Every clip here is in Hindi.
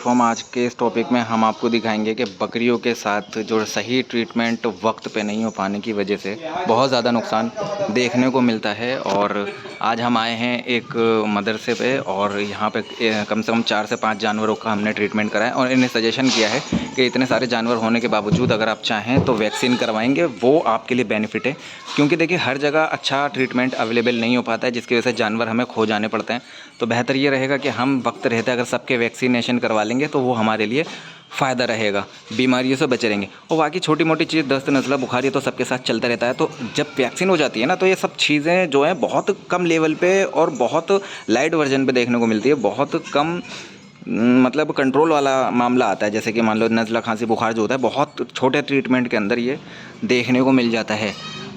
दोस्तों, आज के इस टॉपिक में हम आपको दिखाएंगे कि बकरियों के साथ जो सही ट्रीटमेंट वक्त पे नहीं हो पाने की वजह से बहुत ज़्यादा नुकसान देखने को मिलता है। और आज हम आए हैं एक मदरसे पे और यहाँ पे कम से कम 4 से 5 जानवरों का हमने ट्रीटमेंट कराया और इन्हें सजेशन किया है कि इतने सारे जानवर होने के बावजूद अगर आप चाहें तो वैक्सीन करवाएंगे, वो आपके लिए बेनिफिट है। क्योंकि देखिए हर जगह अच्छा ट्रीटमेंट अवेलेबल नहीं हो पाता है, जिसकी वजह से जानवर हमें खो जाने पड़ते हैं। तो बेहतर ये रहेगा कि हम वक्त रहते अगर सबके वैक्सीनेशन करवा लेंगे तो वो हमारे लिए फ़ायदा रहेगा, बीमारियों से बचे रहेंगे। और बाकी छोटी मोटी चीज़ दस्त नज़ला बुखार ये तो सबके साथ चलता रहता है। तो जब वैक्सीन हो जाती है ना, तो ये सब चीज़ें जो हैं बहुत कम लेवल पे और बहुत लाइट वर्जन पे देखने को मिलती है। बहुत कम मतलब कंट्रोल वाला मामला आता है। जैसे कि मान लो नज़ला खांसी बुखार जो होता है, बहुत छोटे ट्रीटमेंट के अंदर ये देखने को मिल जाता है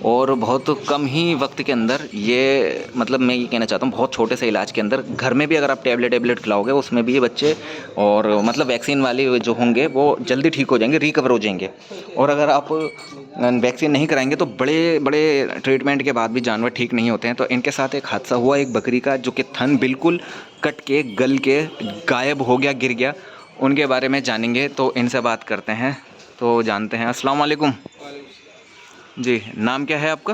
और बहुत कम ही वक्त के अंदर ये, मतलब मैं ये कहना चाहता हूँ, बहुत छोटे से इलाज के अंदर घर में भी अगर आप टैबलेट खिलाओगे उसमें भी ये बच्चे और मतलब वैक्सीन वाले जो होंगे वो जल्दी ठीक हो जाएंगे, रिकवर हो जाएंगे। और अगर आप वैक्सीन नहीं कराएंगे तो बड़े बड़े ट्रीटमेंट के बाद भी जानवर ठीक नहीं होते हैं। तो इनके साथ एक हादसा हुआ एक बकरी का, जो कि थन बिल्कुल कट के गल के गायब हो गया, गिर गया। उनके बारे में जानेंगे, तो इनसे बात करते हैं, तो जानते हैं। अस्सलाम वालेकुम जी, नाम क्या है आपका?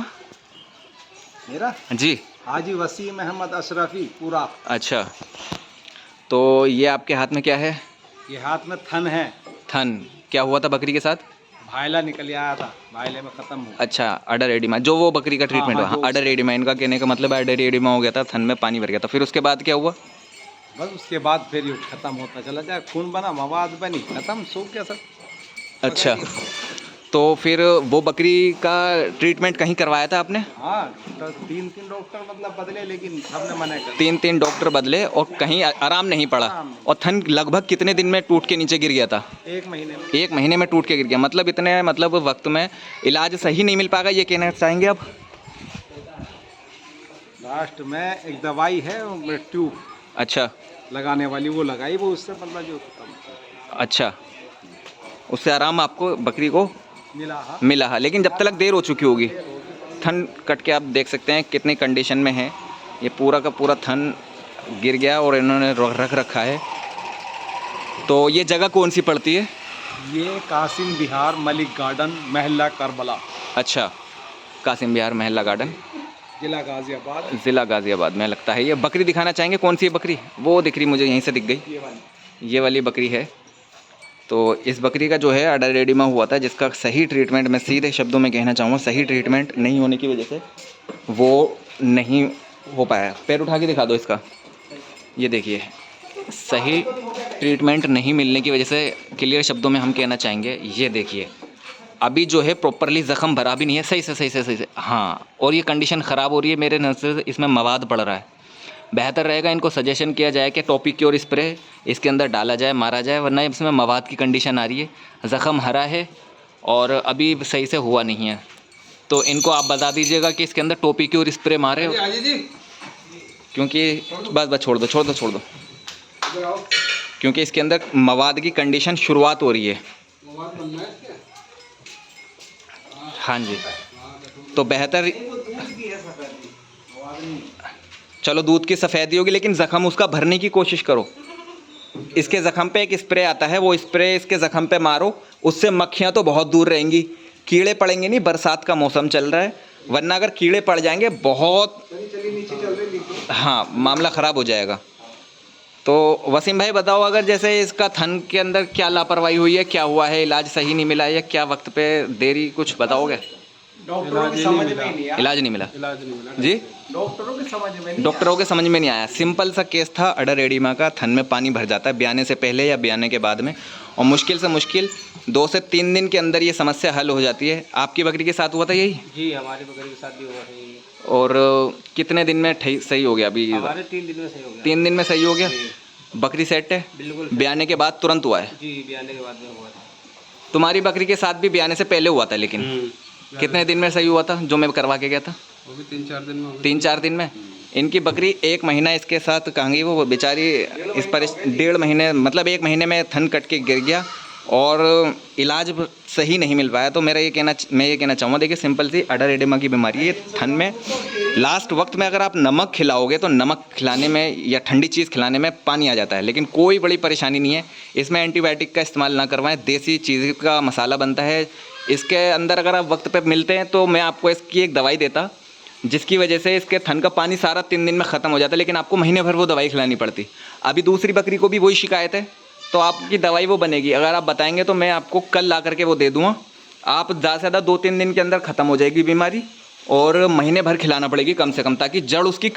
मेरा जी, हाजी वसीम अहमद अशरफी पूरा। अच्छा। तो ये आपके हाथ में क्या है? ये हाथ में थन है। थन क्या हुआ था बकरी के साथ? भाईला निकल आया था, भाईले में ख़त्म हो। अच्छा, अडर एडिमा, जो वो बकरी का ट्रीटमेंट हुआ। जो हाँ, अडर एडिमा, इनका कहने का मतलब है अडर एडिमा हो गया था, थन में पानी भर गया था। फिर उसके बाद क्या हुआ? बस उसके बाद फिर ये ख़त्म होता चला जाए, खून बना, मवाद बनी, ख़त्म, सूख गया सब। अच्छा, तो फिर वो बकरी का ट्रीटमेंट कहीं करवाया था आपने? हाँ, तो 3 डॉक्टर मतलब बदले, लेकिन सबने मना कर। 3 डॉक्टर बदले और कहीं आराम नहीं पड़ा। आराम नहीं। और थन लगभग कितने दिन में टूट के नीचे गिर गया था? 1 महीने में। 1 महीने में टूट के गिर गया, मतलब इतने मतलब वक्त में इलाज सही नहीं मिल पाएगा, ये कहना चाहेंगे आप? लास्ट में एक दवाई है वो ट्यूब अच्छा लगाने वाली, वो लगाई, वो उससे मतलब जो खत्म अच्छा, उससे आराम आपको बकरी को मिला। हाँ, मिला है, लेकिन जब तक देर हो चुकी होगी। थन कट के आप देख सकते हैं कितनी कंडीशन में है। ये पूरा का पूरा थन गिर गया और इन्होंने रख रखा है। तो ये जगह कौन सी पड़ती है? ये कासिम बिहार मलिक गार्डन, महल्ला करबला, अच्छा, कासिम बिहार महल्ला गार्डन, जिला गाजियाबाद। ज़िला गाज़ियाबाद में लगता है। ये बकरी दिखाना चाहेंगे, कौन सी बकरी? वो दिख रही मुझे, यहीं से दिख गई, ये वाली बकरी है। तो इस बकरी का जो है अडर एडिमा हुआ था, जिसका सही ट्रीटमेंट, मैं सीधे शब्दों में कहना चाहूँगा, सही ट्रीटमेंट नहीं होने की वजह से वो नहीं हो पाया। पैर उठा के दिखा दो इसका, ये देखिए, सही ट्रीटमेंट नहीं मिलने की वजह से, क्लियर शब्दों में हम कहना चाहेंगे, ये देखिए अभी जो है प्रॉपरली ज़ख़म भरा भी नहीं है, सही से। हाँ, और ये कंडीशन ख़राब हो रही है मेरे नज़र से, इसमें मवाद पड़ रहा है। बेहतर रहेगा इनको सजेशन किया जाए कि टॉपिक क्योर स्प्रे इसके अंदर डाला जाए, मारा जाए, वरना इसमें मवाद की कंडीशन आ रही है, ज़ख़म हरा है और अभी सही से हुआ नहीं है। तो इनको आप बता दीजिएगा कि इसके अंदर टॉपिक क्योर स्प्रे मारे, क्योंकि बस छोड़ दो, क्योंकि इसके अंदर मवाद की कंडीशन शुरुआत हो रही है। हाँ जी, तो बेहतर, चलो दूध की सफ़ेदी होगी, लेकिन ज़ख़म उसका भरने की कोशिश करो। इसके ज़ख़म पे एक स्प्रे आता है, वो स्प्रे इसके ज़ख़म पे मारो, उससे मक्खियाँ तो बहुत दूर रहेंगी, कीड़े पड़ेंगे नहीं, बरसात का मौसम चल रहा है, वरना अगर कीड़े पड़ जाएंगे बहुत, हाँ, मामला ख़राब हो जाएगा। तो वसीम भाई बताओ, अगर जैसे इसका थन के अंदर क्या लापरवाही हुई है, क्या हुआ है, इलाज सही नहीं मिला है या क्या वक्त पे देरी, कुछ बताओगे? डॉक्टरों की समझ में नहीं आया। इलाज नहीं मिला जी, डॉक्टरों की समझ में नहीं डॉक्टरों के समझ में नहीं आया। सिंपल सा केस था, अडर एडिमा का, थन में पानी भर जाता है ब्याने से पहले या ब्याने के बाद में, और मुश्किल से मुश्किल 2 से 3 दिन के अंदर ये समस्या हल हो जाती है। आपकी बकरी के साथ हुआ था यही? जी, हमारी बकरी के साथ भी हुआ है। और कितने दिन में सही हो गया? अभी हमारे 3 दिन में सही हो गया। 3 दिन में सही हो गया, बकरी सेट है बिल्कुल। ब्याने के बाद तुरंत हुआ है? जी, ब्याने के बाद में हुआ था। तुम्हारी बकरी के साथ भी ब्याने से पहले हुआ था, लेकिन कितने दिन में सही हुआ था जो मैं करवा के गया था? वो भी 3-4 दिन में। 3-4 दिन में। इनकी बकरी 1 महीना इसके साथ कहाँ गई, वो बेचारी इस पर 1.5 महीने, मतलब 1 महीने में थन कट के गिर गया और इलाज सही नहीं मिल पाया। तो मैं ये कहना चाहूँगा, देखिए सिंपल सी अडर एडेमा की बीमारी है ये। ठंड में लास्ट वक्त में अगर आप नमक खिलाओगे तो नमक खिलाने में या ठंडी चीज़ खिलाने में पानी आ जाता है, लेकिन कोई बड़ी परेशानी नहीं है। इसमें एंटीबायोटिक का इस्तेमाल ना करवाएं, देसी चीज़ का मसाला बनता है इसके अंदर। अगर आप वक्त पे मिलते हैं तो मैं आपको इसकी एक दवाई देता, जिसकी वजह से इसके थन का पानी सारा 3 दिन में ख़त्म हो जाता है, लेकिन आपको महीने भर वो दवाई खिलानी पड़ती। अभी दूसरी बकरी को भी वही शिकायत है, तो आपकी दवाई वो बनेगी। अगर आप बताएंगे तो मैं आपको कल ला करके वो दे दूँगा। आप ज़्यादा से ज़्यादा 2-3 दिन के अंदर ख़त्म हो जाएगी बीमारी, और महीने भर खिलाना पड़ेगी कम से कम, ताकि जड़ उसकी